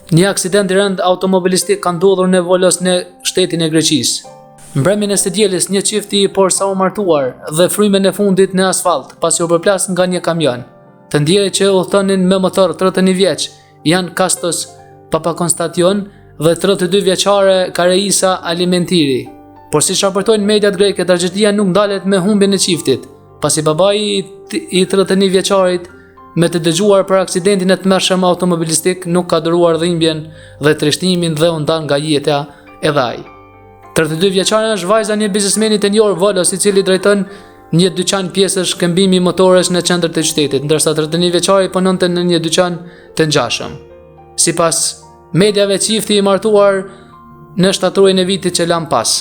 Një aksident i rënd automobilistik ka ndodhur në Volos në shtetin e Greqisë. Mbrëmjen e së dielës një çift i posaçëruar martuar dhe frymën e fundit në asfalt pasi u përplas nga një kamion. Të ndjerë që udhëtonin me motor 31 vjeç janë Kastos Papakonstation dhe 32 vjeçare Kareisa Alimentiri. Por siç raportojnë mediat greke, tragjedia nuk ndalet me humbjen e çiftit, pasi babai i 31 vjeçarit me të dëgjuar për aksidentin e tmerrshëm automobilistik nuk ka dëruar dhimbjen dhe trishtimin dhe u ndan nga jeta edhe ai. 32 vjeçare është vajza një biznesmeni të njohur Volos, i cili drejton një dyqan pjesësh shkëmbimi motoresh në qendër të qytetit, ndërsa 31 vjeçari punonte në një dyqan të ngjashëm. Sipas mediave, çifti i martuar në shtatorën e vitit që lan pas.